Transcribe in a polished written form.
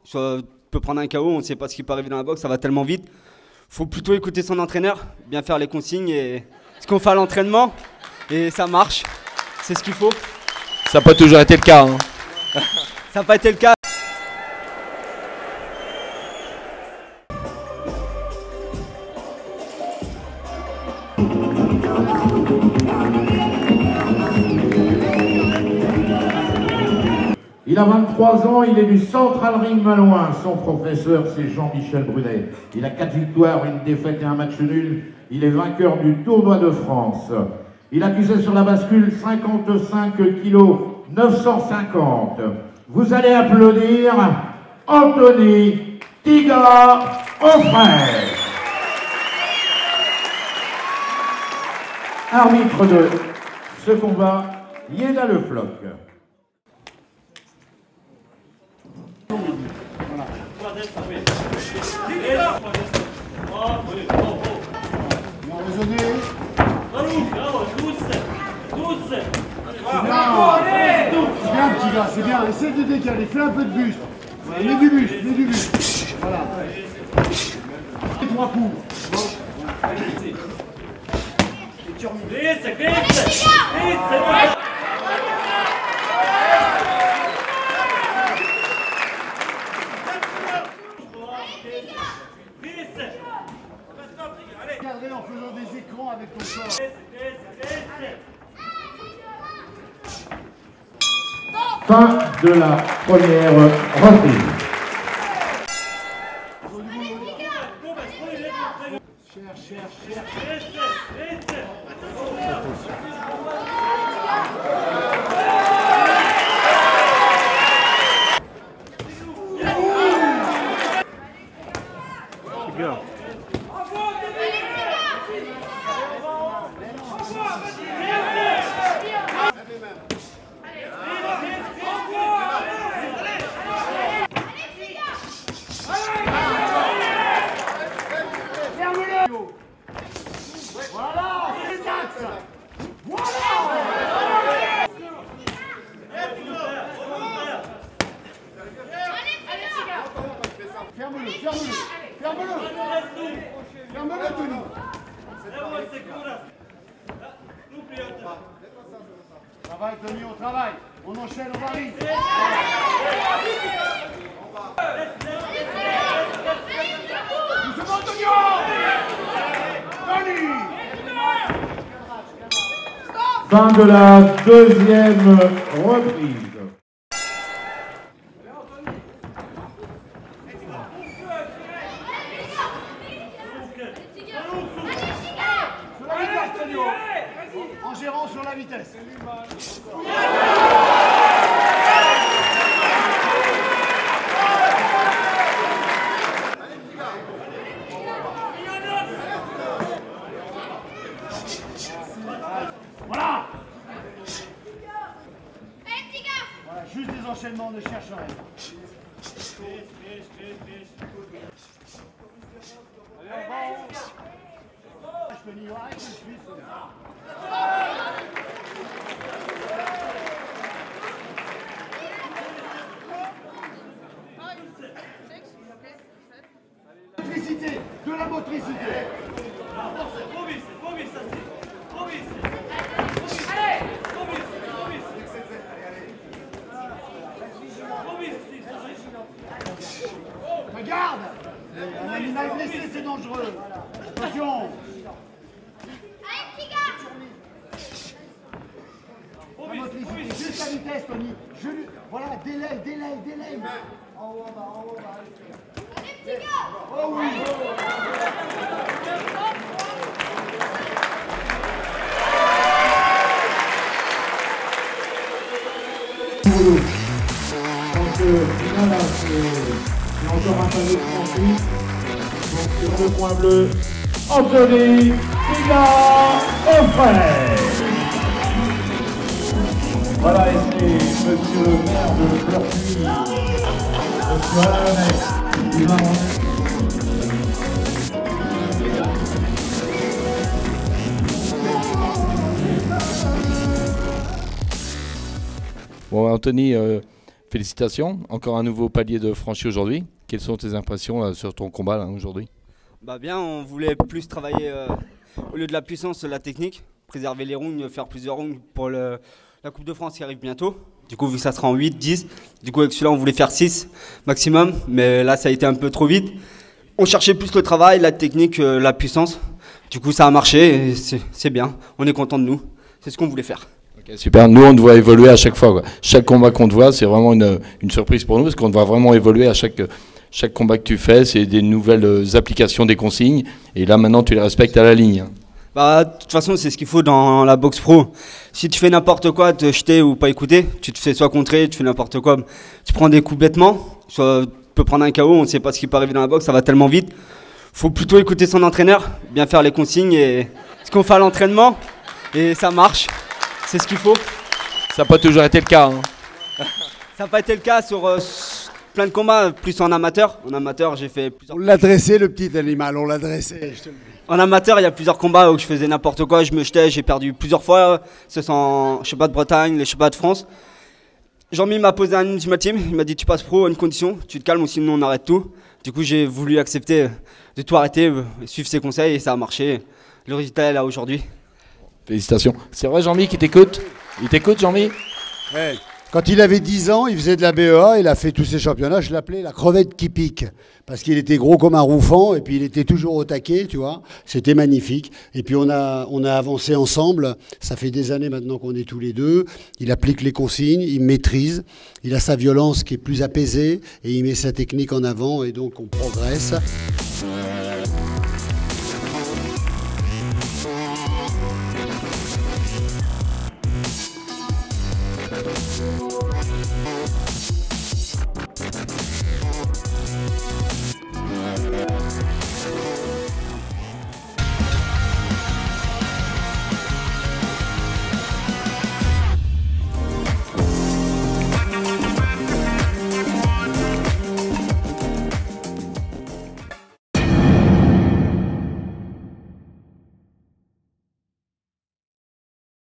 Soit peut prendre un KO, on ne sait pas ce qui peut arriver dans la boxe, ça va tellement vite. Faut plutôt écouter son entraîneur, bien faire les consignes et ce qu'on fait à l'entraînement. Et ça marche, c'est ce qu'il faut. Ça n'a pas toujours été le cas. Hein. Ça n'a pas été le cas. Il a 23 ans, il est du Central Ring Malouin. Son professeur, c'est Jean-Michel Brunet. Il a 4 victoires, une défaite et un match nul. Il est vainqueur du tournoi de France. Il accusait sur la bascule 55 kg 950. Vous allez applaudir Anthony Tiga Offray. Arbitre de ce combat, Yéda Le Floch. C'est bien, petit gars, c'est bien. Essaye de décaler, fais un peu de buste. Mets du buste, mets du buste. Voilà. Et 3 coups. Regardez en faisant des écrans avec ton corps. Fin de la première reprise. Cherche. Bien. Voilà, les axes. Voilà. Ferme-le. Ferme-le, Tony. Travaille, Tony, on travaille. On enchaîne, on varie. Doucement, Tony. Fin de la deuxième reprise. En gérant sur la vitesse. Voilà. Voilà, juste des enchaînements, ne cherche rien. Je peux n'y voir avec le suisse. Motricité, de la motricité. Regarde, un animal blessé, c'est dangereux. Attention. La motricité, juste la vitesse, Tony. Voilà, délai. En haut, en bas. Oh oui. Voilà, c'est encore un panneau de conflit. Donc sur le point bleu, Anthony Tiga Offray. Voilà, et c'est monsieur le maire de Pleurpuis, monsieur Alain Lemay, qui va Bon, Anthony, Félicitations, encore un nouveau palier de franchi aujourd'hui. Quelles sont tes impressions sur ton combat aujourd'hui? Bah bien, on voulait plus travailler au lieu de la puissance, la technique, préserver les rounds, faire plusieurs rounds pour la Coupe de France qui arrive bientôt. Du coup, vu que ça sera en 8, 10, du coup avec celui-là on voulait faire 6 maximum, mais là ça a été un peu trop vite. On cherchait plus le travail, la technique, la puissance. Du coup ça a marché et c'est bien, on est content de nous, c'est ce qu'on voulait faire. Okay, super, nous on te voit évoluer à chaque fois, quoi. Chaque combat qu'on te voit, c'est vraiment une surprise pour nous parce qu'on te voit vraiment évoluer à chaque combat que tu fais, c'est des nouvelles applications des consignes et là maintenant tu les respectes à la ligne. Bah, de toute façon, c'est ce qu'il faut dans la boxe pro. Si tu fais n'importe quoi, te jeter ou pas écouter, tu te fais soit contrer, tu fais n'importe quoi, tu prends des coups bêtement, soit tu peux prendre un KO, on ne sait pas ce qui peut arriver dans la boxe, ça va tellement vite. Faut plutôt écouter son entraîneur, bien faire les consignes et ce qu'on fait à l'entraînement et ça marche, c'est ce qu'il faut. Ça n'a pas toujours été le cas. Ça n'a pas été le cas sur plein de combats, plus en amateur. En amateur, j'ai fait plusieurs... On l'a dressé, le petit animal, on l'a dressé, je te le dis. En amateur, il y a plusieurs combats où je faisais n'importe quoi, je me jetais, j'ai perdu plusieurs fois. Ce sont les championnats de Bretagne, les championnats de France. Jean-Mi m'a posé un ultimatum, il m'a dit tu passes pro à une condition, tu te calmes ou sinon on arrête tout. Du coup j'ai voulu accepter de tout arrêter, suivre ses conseils et ça a marché. Le résultat est là aujourd'hui. Félicitations. C'est vrai Jean-Mi qui t'écoute? Il t'écoute Jean-Mi? Ouais. Quand il avait 10 ans, il faisait de la BEA, il a fait tous ses championnats, je l'appelais la crevette qui pique. Parce qu'il était gros comme un roufant et puis il était toujours au taquet, tu vois. C'était magnifique. Et puis on a avancé ensemble. Ça fait des années maintenant qu'on est tous les deux. Il applique les consignes, il maîtrise. Il a sa violence qui est plus apaisée et il met sa technique en avant et donc on progresse.